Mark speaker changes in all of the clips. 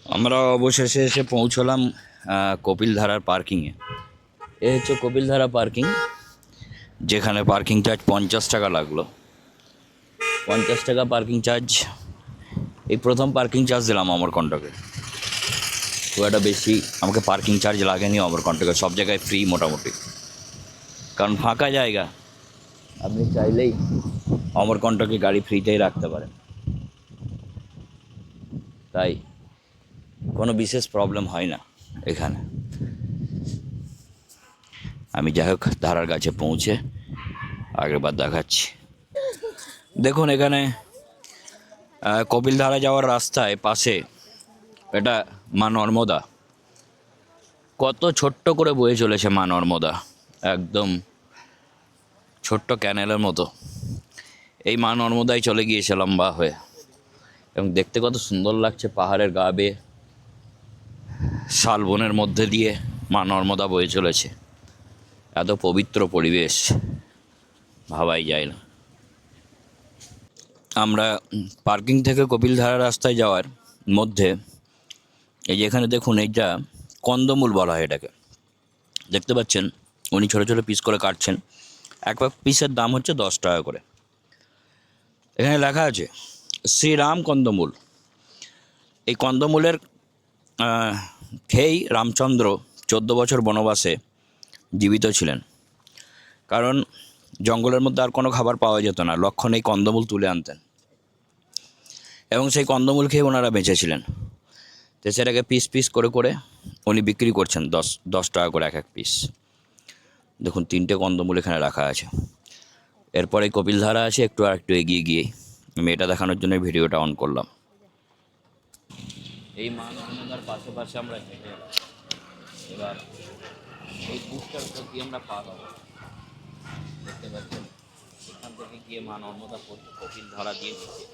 Speaker 1: আমরা অবশেষে এসে পৌঁছলাম কপিলধারার পার্কিংয়ে। এ হচ্ছে কপিলধারা পার্কিং, যেখানে পার্কিং চার্জ 50 টাকা লাগলো। 50 টাকা পার্কিং চার্জ। এই প্রথম পার্কিং চার্জ দিলাম অমরকণ্টকে। খুব একটা বেশি আমাকে পার্কিং চার্জ লাগেনি অমরকণ্টকে, সব জায়গায় ফ্রি মোটামুটি, কারণ ফাঁকা জায়গা। আপনি চাইলেই অমরকণ্টকে গাড়ি ফ্রিতেই রাখতে পারেন, তাই কোনো বিশেষ প্রবলেম হয় না এখানে। আমি যাই হোক ধারার কাছে পৌঁছে আগেরবার দেখাচ্ছি। দেখুন এখানে কপিলধারা যাওয়ার রাস্তায় পাশে এটা মা নর্মদা, কত ছোট্ট করে বয়ে চলেছে মা নর্মদা, একদম ছোট্ট ক্যানেলের মতো। এই মা নর্মদায় চলে গিয়েছে লম্বা হয়ে, এবং দেখতে কত সুন্দর লাগছে। পাহাড়ের গা বেয়ে শালবনের মধ্যে দিয়ে মা নর্মদা বয়ে চলেছে, এত পবিত্র পরিবেশ ভাবাই যায় না। আমরা পার্কিং থেকে কপিলধারা রাস্তায় যাওয়ার মধ্যে এই যে এখানে দেখুন, এইটা কন্দমূল বলা হয় এটাকে, দেখতে পাচ্ছেন উনি ছোটো ছোটো পিস করে কাটছেন। এক পিসের দাম হচ্ছে 10 টাকা করে। এখানে লেখা আছে শ্রীরাম কন্দমূল। এই কন্দমূলের খেয়েই রামচন্দ্র 14 বছর বনবাসে জীবিত ছিলেন, কারণ জঙ্গলের মধ্যে আর কোনো খাবার পাওয়া যেত না। লক্ষ্মণ এই কন্দমূল তুলে আনতেন এবং সেই কন্দমূল খেয়ে ওনারা বেঁচেছিলেন। তো সেটাকে পিস পিস করে করে উনি বিক্রি করছেন 10 টাকা করে এক এক পিস। দেখুন 3টে কন্দমূল এখানে রাখা আছে। এরপরে কপিলধারা আছে একটু আর একটু এগিয়ে গিয়ে। আমি এটা দেখানোর জন্য ভিডিওটা অন করলাম। এই মা নর্মদার পাশে পাশে আমরা হেঁটে এলাম। এবার এই বুকটার উপর দিয়ে আমরা পা দেবো, দেখতে পাচ্ছেন। এখান থেকে গিয়ে মা নর্মদা পড়ছে কপিলধারা দিয়ে নিচে,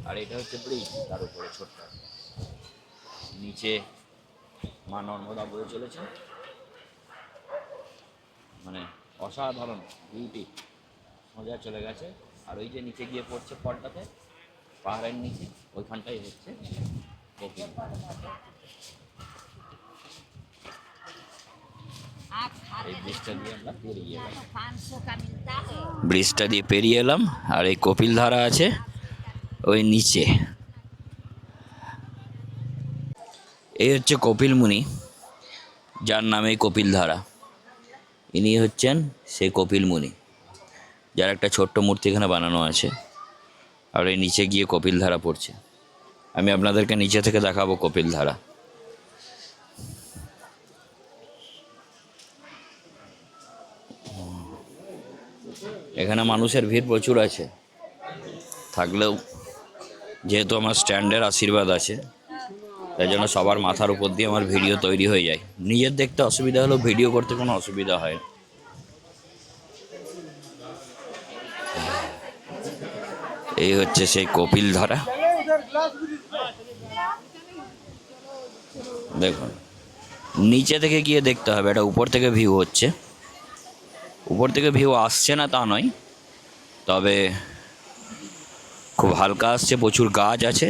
Speaker 1: আর এটা হচ্ছে ব্রিজ, তার উপরে ছোট্ট নিচে মা নর্মদা বয়ে চলেছে। মানে অসাধারণ বিউটি, সোজা চলে গেছে। আর ওই যে নিচে গিয়ে পড়ছে পটটাতে, পাহাড়ের নিচে, ওইখানটাই হচ্ছে কপিল। এই ব্রিজটা দিয়ে আমরা পেরিয়ে এলাম, ব্রিজটা দিয়ে পেরিয়ে এলাম। আর এই কপিলধারা আছে ওই নিচে। এই হচ্ছে কপিল মুনি, যার নামে কপিলধারা। ইনি হচ্ছেন সেই কপিল মুনি, যার একটা ছোট্ট মূর্তি এখানে বানানো আছে। আর এই নিচে গিয়ে কপিলধারা পড়ছে। আমি আপনাদেরকে নিচে থেকে দেখাবো কপিলধারা। এখানে মানুষের ভিড় প্রচুর আছে, থাকলেও যেহেতু আমার স্ট্যান্ডের আশীর্বাদ আছে, তাই জন্য সবার মাথার উপর দিয়ে আমার ভিডিও তৈরি হয়ে যায়। নিজের দেখতে অসুবিধা হলেও ভিডিও করতে কোনো অসুবিধা হয় না। এই হচ্ছে সেই কপিলধারা। দেখুন নিচে থেকে গিয়ে দেখতে হবে, এটা উপর থেকে ভিউ হচ্ছে। উপর থেকে ভিউ আসছে না তা নয়, তবে খুব হালকা আসছে, প্রচুর গাছ আছে।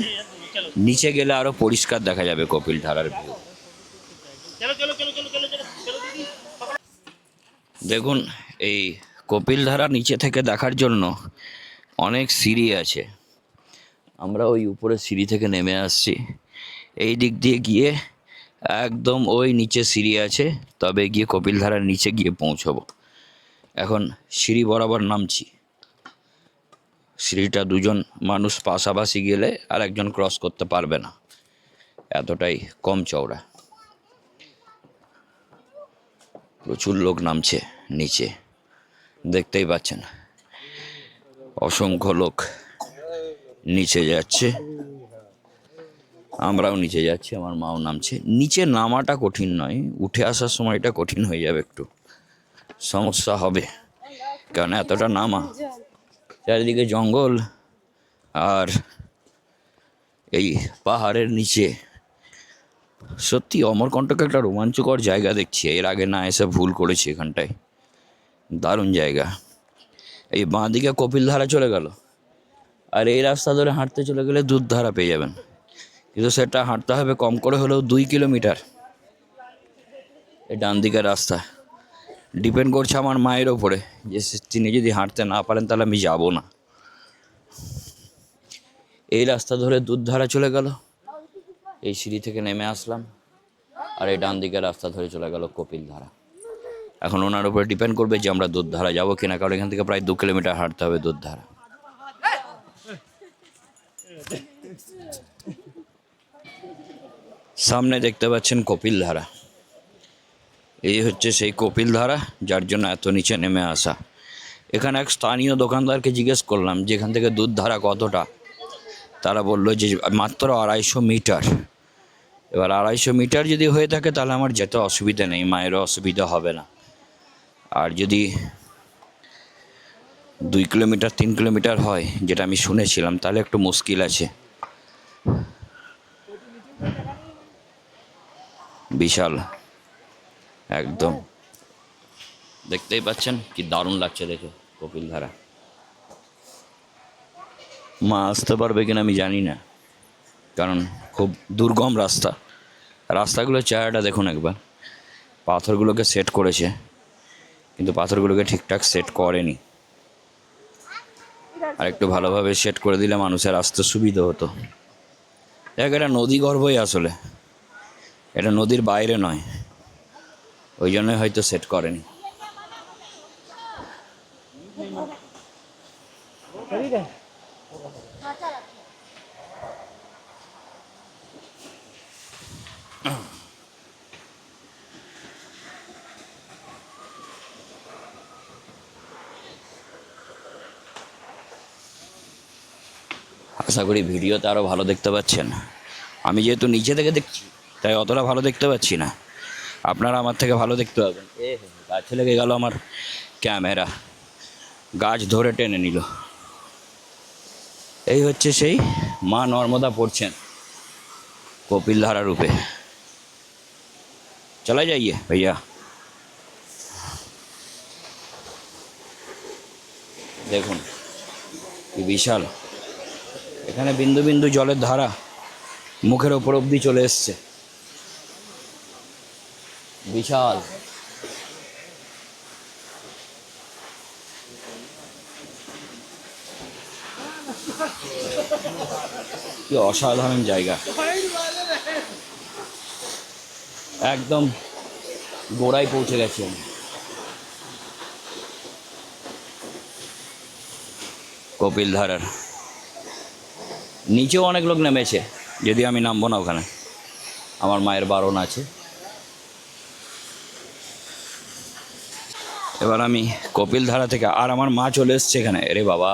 Speaker 1: নিচে গেলে আরও পরিষ্কার দেখা যাবে কপিলধারার ভিউ। দেখুন এই কপিলধারা নিচে থেকে দেখার জন্য অনেক সিঁড়ি আছে। আমরা ওই উপরে সিঁড়ি থেকে নেমে আসছি, এই দিক দিয়ে গিয়ে একদম ওই নিচে সিঁড়ি আছে, তবে গিয়ে কপিলধারার নিচে গিয়ে পৌঁছবো। এখন সিঁড়ি বরাবর নামছি। সিঁড়িটা দুজন মানুষ পাশাপাশি গেলে আর একজন ক্রস করতে পারবে না, এতটাই কম চওড়া। প্রচুর লোক নামছে নিচে, দেখতেই পাচ্ছেন অসংখ্য লোক নিচে যাচ্ছে। আমরাও নিচে যাচ্ছি, আমার মাও নামছে। নিচে নামাটা কঠিন নয়, উঠে আসার সময়টা কঠিন হয়ে যাবে, একটু সমস্যা হবে, কারণ এতটা নামা, চারিদিকে জঙ্গল আর এই পাহাড়ের নিচে। সত্যি অমরকণ্টক একটা রোমাঞ্চকর জায়গা দেখছি, এর আগে না এসে ভুল করেছি। এখানটায় দারুণ জায়গা। এই বাঁ দিকে কপিলধারা চলে গেল, আর এই রাস্তা ধরে হাঁটতে চলে গেলে দুধধারা পেয়ে যাবেন। কিন্তু সেটা হাঁটতে হবে কম করে হলেও 2 কিলোমিটার। এই ডান দিকের রাস্তা ডিপেন্ড করছে আমার মায়ের ওপরে, যে তিনি যদি হাঁটতে না পারেন তাহলে আমি যাব না। এই রাস্তা ধরে দুধধারা চলে গেল, এই সিঁড়ি থেকে নেমে আসলাম, আর এই ডান দিকের রাস্তা ধরে চলে গেল কপিলধারা। এখন ওনার উপরে ডিপেন্ড করবে যে আমরা দুধধারা যাবো কিনা, কারণ এখান থেকে প্রায় 2 কিলোমিটার হাঁটতে হবে দুধধারা। সামনে দেখতে পাচ্ছেন কপিলধারা। এই হচ্ছে সেই কপিলধারা, যার জন্য এত নিচে নেমে আসা। এখানে এক স্থানীয় দোকানদারকে জিজ্ঞেস করলাম যে এখান থেকে দুধধারা কতটা। তারা বললো যে মাত্র 250 মিটার। এবার 250 মিটার যদি হয়ে থাকে তাহলে আমার যেতে অসুবিধা নেই, মায়েরও অসুবিধা হবে না। আর যদি 2 কিলোমিটার 3 কিলোমিটার হয়, যেটা আমি শুনেছিলাম, তাহলে একটু মুশকিল আছে। বিশাল একদম, দেখতেই পাচ্ছেন কি দারুণ লাগছে দেখে কপিলধারা। মা আসতে পারবে কিনা আমি জানি না, কারণ খুব দুর্গম রাস্তা। রাস্তাগুলোর চেহারাটা দেখুন একবার। পাথরগুলোকে সেট করেছে, কিন্তু পাথরগুলোকে ঠিকঠাক সেট করেনি। আর একটু ভালোভাবে সেট করে দিলে মানুষের আসতে সুবিধা হতো। দেখ, এটা নদী গর্ভই আসলে, এটা নদীর বাইরে নয়, ওই জন্যই হয়তো সেট করেনি। আশা করি ভিডিওতে আরও ভালো দেখতে পাচ্ছেন। আমি যেহেতু নিচে থেকে দেখছি তাই অতটা ভালো দেখতে পাচ্ছি না, আপনারা আমার থেকে ভালো দেখতে পাবেন। গাছে লেগে গেল আমার ক্যামেরা, গাছ ধরে টেনে নিল। এই হচ্ছে সেই মা নর্মদা পড়ছেন কপিলধারা রূপে। চলা যাইয়ে ভাইয়া, দেখুন কি বিশাল। এখানে বিন্দু বিন্দু জলের ধারা মুখের ওপর অবধি চলে এসছে, বিশাল। কি অসাধারণ জায়গা, একদম গোড়ায় পৌঁছে গেছি আমি। কপিলধারার নিচেও অনেক লোক নেমেছে, যদি আমি নামবো না ওখানে, আমার মায়ের বারণ আছে। এবার আমি কপিলধারা থেকে, আর আমার মা চলে এসছে এখানে। আরে বাবা,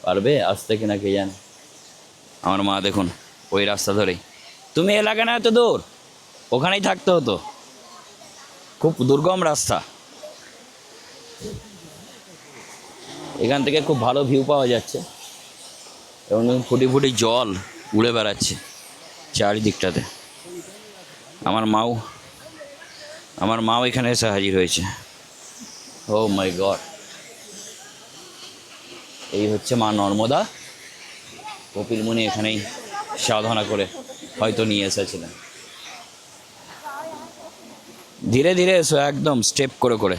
Speaker 1: পারবে আসতে কিনা কে জানে। আমার মা দেখুন ওই রাস্তা ধরেই। তুমি এলাকা না এত দূর, ওখানেই থাকতে হতো, খুব দুর্গম রাস্তা। এখান থেকে খুব ভালো ভিউ পাওয়া যাচ্ছে, এবং ফুটি ফুটি জল উড়ে বেড়াচ্ছে চারিদিকটাতে। আমার মাও এখানে এসে হাজির হয়েছে। ও মাই গড, এই হচ্ছে মা নর্মদা। কপিলমুনি এখানেই সাধনা করে হয়তো নিয়ে এসেছিলেন। ধীরে ধীরে এসো, একদম স্টেপ করে করে।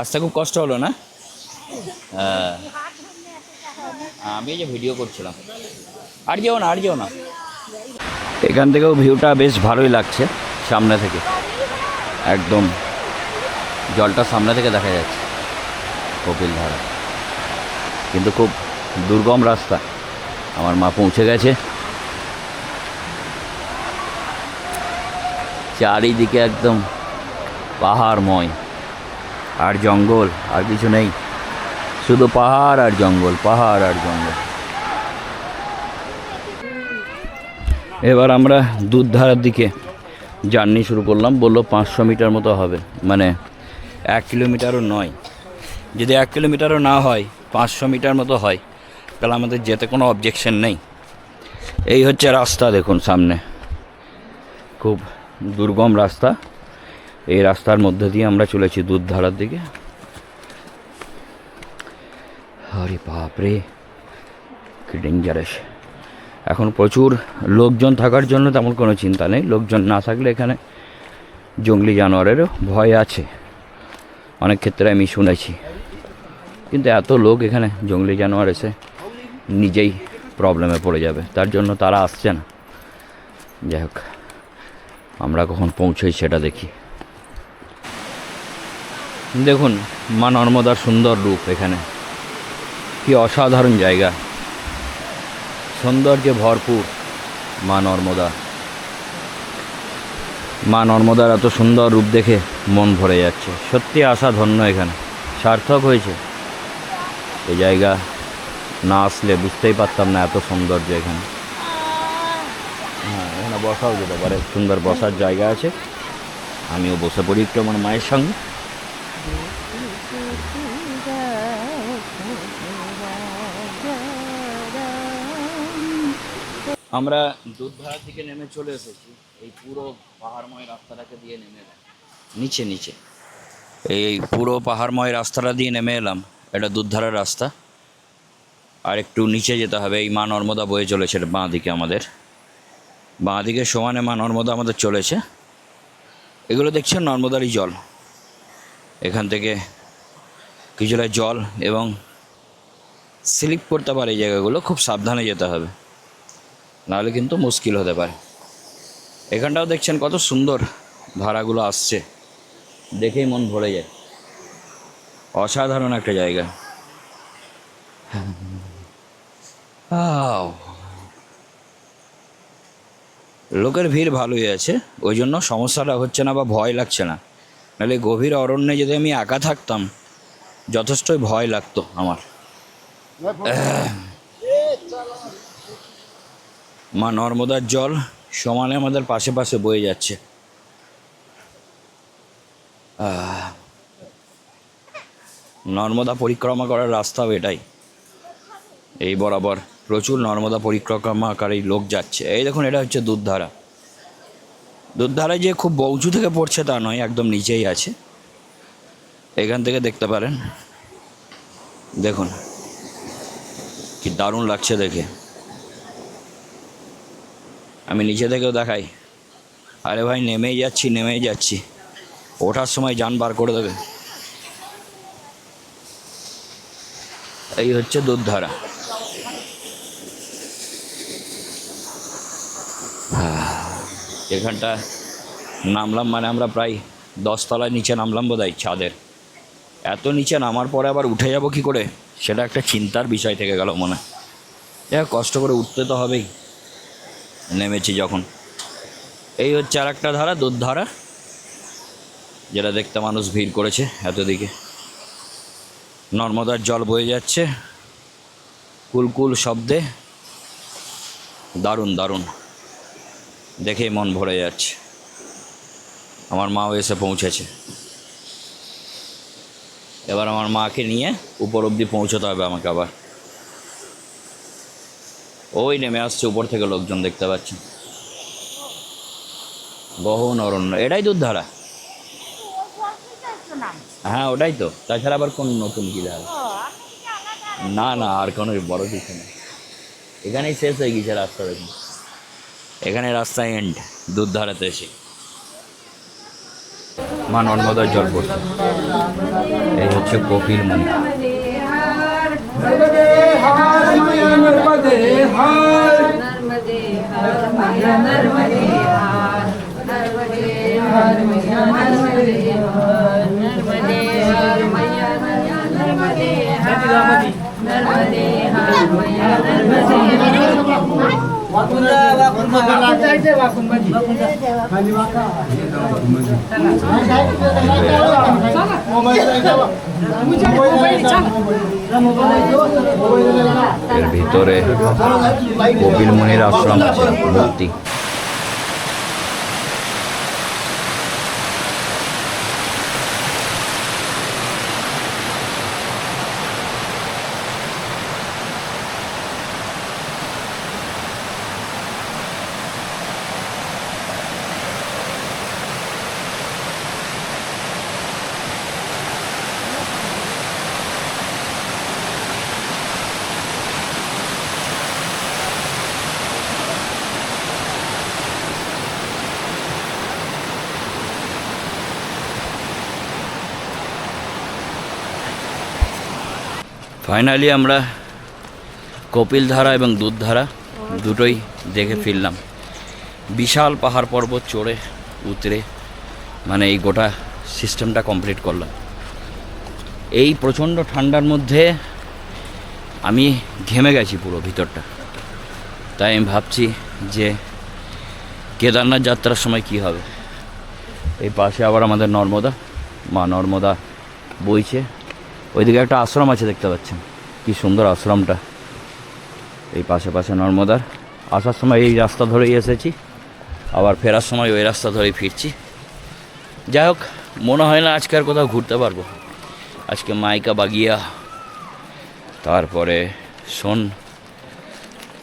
Speaker 1: আসতে খুব কষ্ট হলো না? হ্যাঁ, আমি যে ভিডিও করছিলাম। আর যেও না। এখান থেকেও ভিউটা বেশ ভালোই লাগছে সামনে থেকে, একদম জলটা সামনে থেকে দেখা যাচ্ছে কপিলধারা। কিন্তু খুব দুর্গম রাস্তা। আমার মা পৌঁছে গেছে। চারিদিকে একদম পাহাড়ময়, আর জঙ্গল, আর কিছু নেই, শুধু পাহাড় আর জঙ্গল, পাহাড় আর জঙ্গল। এবার আমরা দুধধারার দিকে জার্নি শুরু করলাম। বললো 500 মিটার মতো হবে, মানে 1 কিলোমিটারও নয়। যদি 1 কিলোমিটারও না হয়, 500 মিটার মতো হয়, তাহলে আমাদের যেতে কোনো অবজেকশন নেই। এই হচ্ছে রাস্তা, দেখুন সামনে খুব দুর্গম রাস্তা। এই রাস্তার মধ্যে দিয়ে আমরা চলেছি দুধধারার দিকে। আরে বাপরে, কি ডেঞ্জারাস। এখন প্রচুর লোকজন থাকার জন্য তেমন কোনো চিন্তা নেই, লোকজন না থাকলে এখানে জঙ্গলি জানোয়ারেরও ভয় আছে অনেক ক্ষেত্রে আমি শুনেছি। কিন্তু এত লোক এখানে জঙ্গলি জানোয়ার এসে নিজেই প্রবলেমে পড়ে যাবে, তার জন্য তারা আসছে না। যাই হোক, আমরা কখন পৌঁছই সেটা দেখি। দেখুন মা নর্মদার সুন্দর রূপ এখানে, কি অসাধারণ জায়গা, সৌন্দর্যে ভরপুর মা নর্মদা। মা নর্মদার এত সুন্দর রূপ দেখে মন ভরে যাচ্ছে, সত্যি আসা ধন্য, এখানে সার্থক হয়েছে। এই জায়গা না আসলে বুঝতেই পারতাম না এত সৌন্দর্য এখানে। হ্যাঁ, এখানে বসাও যেতে পারে, সুন্দর বসার জায়গা আছে। আমিও বসে পড়ি একটু আমার মায়ের সঙ্গে। আমরা দুধধারা থেকে নেমে চলে এসেছি, এই পুরো পাহাড়ময় রাস্তাটাকে দিয়ে নেমে এলাম নিচে নিচে। এই পুরো পাহাড়ময় রাস্তাটা দিয়ে নেমে এলাম, এটা দুধধারার রাস্তা। আর একটু নিচে যেতে হবে, এই মা নর্মদা বয়ে চলেছে বাঁ দিকে, আমাদের বাঁ দিকে সমানে মা নর্মদা আমাদের চলেছে। এগুলো দেখছেন নর্মদারই জল, এখান থেকে কিছুটা জল, এবং স্লিপ করতে পারে এই জায়গাগুলো, খুব সাবধানে যেতে হবে, নাহলে কিন্তু মুশকিল হতে পারে। এখানটাও দেখছেন কত সুন্দর ধারাগুলো আসছে, দেখেই মন ভরে যায়, অসাধারণ একটা জায়গা। লোকের ভিড় ভালোই আছে, ওই জন্য সমস্যাটা হচ্ছে না বা ভয় লাগছে না। নাহলে গভীর অরণ্যে যদি আমি একা থাকতাম যথেষ্টই ভয় লাগতো আমার। মা নর্মদার জল সমানে আমাদের পাশে পাশে বয়ে যাচ্ছে। নর্মদা পরিক্রমা করার রাস্তাও এটাই, এই বরাবর প্রচুর নর্মদা পরিক্রমাকারী লোক যাচ্ছে। এই দেখুন, এটা হচ্ছে দুধধারা। দুধধারায় যে খুব উঁচু থেকে পড়ছে তা নয়, একদম নিচেই আছে, এখান থেকে দেখতে পারেন। দেখুন কি দারুণ লাগছে দেখে, আমি নিচে থেকেও দেখাই। আরে ভাই, নেমেই যাচ্ছি, ওঠার সময় যান বার করে দেবে। এই হচ্ছে দুধধারা। এখানটা নামলাম মানে আমরা প্রায় 10 তলায় নিচে নামলাম বোধহয়, ছাদের। এত নিচে নামার পরে আবার উঠে যাব কি করে, সেটা একটা চিন্তার বিষয় থেকে গেল মনে। কষ্ট করে উঠতে তো হবেই, নেমেছি যখন। এই হচ্ছে আর একটা ধারা, দুধধারা, যেটা দেখতে মানুষ ভিড় করেছে এতদিকে। নর্মদার জল বয়ে যাচ্ছে কুলকুল শব্দে, দারুণ দারুণ, দেখেই মন ভরে যাচ্ছে। আমার মাও এসে পৌঁছেছে, এবার আমার মাকে নিয়ে উপর অবধি পৌঁছতে হবে আমাকে আবার। ওই নেমে আসছে উপর থেকে লোকজন, দেখতে পাচ্ছি, গহন অরণ্য। এটাই দুধধারা? হ্যাঁ ওটাই তো, তাছাড়া আবার কোন নতুন কি ধারা? না না, আর কোনো বড় কিছু নেই, এখানেই শেষ হয়ে গেছে রাস্তা। দেখুন এখানে রাস্তা এন্ড, দুধধারাতে এসে মা নর্মদার জল পড়ছে। এই হচ্ছে কপিল মুনি। এর ভিতরে কপিল মুনির আশ্রম আছে, মূর্তি। ফাইনালি আমরা কপিলধারা এবং দুধধারা দুটোই দেখে ফিরলাম। বিশাল পাহাড় পর্বত চড়ে উতরে মানে এই গোটা সিস্টেমটা কমপ্লিট করলাম। এই প্রচণ্ড ঠান্ডার মধ্যে আমি ঘেমে গেছি পুরো ভিতরটা। তাই আমি ভাবছি যে কেদারনাথ যাত্রার সময় কি হবে। এই পাশে আবার আমাদের নর্মদা, মা নর্মদা বইছে। ওইদিকে একটা আশ্রম আছে, দেখতে পাচ্ছেন কি সুন্দর আশ্রমটা। এই পাশে পাশে নর্মদার। আসার সময় এই রাস্তা ধরেই এসেছি, আবার ফেরার সময় ওই রাস্তা ধরেই ফিরছি। যাই হোক, মনে হয় না আজকে আর কোথাও ঘুরতে পারবো। আজকে মাইকা বাগিয়া, তারপরে সোন,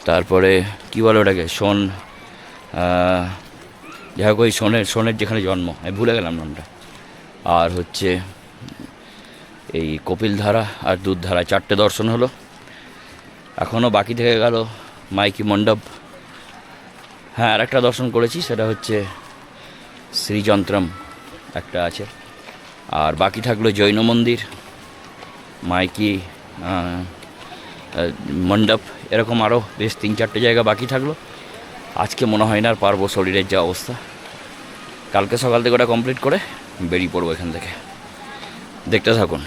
Speaker 1: তারপরে কী বলে ওটাকে, সোন, যাই হোক ওই সোনের যেখানে জন্ম, আমি ভুলে গেলাম নামটা। আর হচ্ছে এই কপিলধারা আর দুধধারা, 4টে দর্শন হলো। এখনও বাকি থেকে গেল মাইকি মণ্ডপ। হ্যাঁ, আর একটা দর্শন করেছি, সেটা হচ্ছে শ্রীযন্ত্রম একটা আছে। আর বাকি থাকলো জৈন মন্দির, মাইকি মণ্ডপ, এরকম আরও বেশ 3-4টে জায়গা বাকি থাকলো। আজকে মনে হয় না আর পারবো, শরীরের যা অবস্থা। কালকে সকাল থেকে ওটা কমপ্লিট করে বেরিয়ে পড়বো এখান থেকে। দেখতে থাকুন।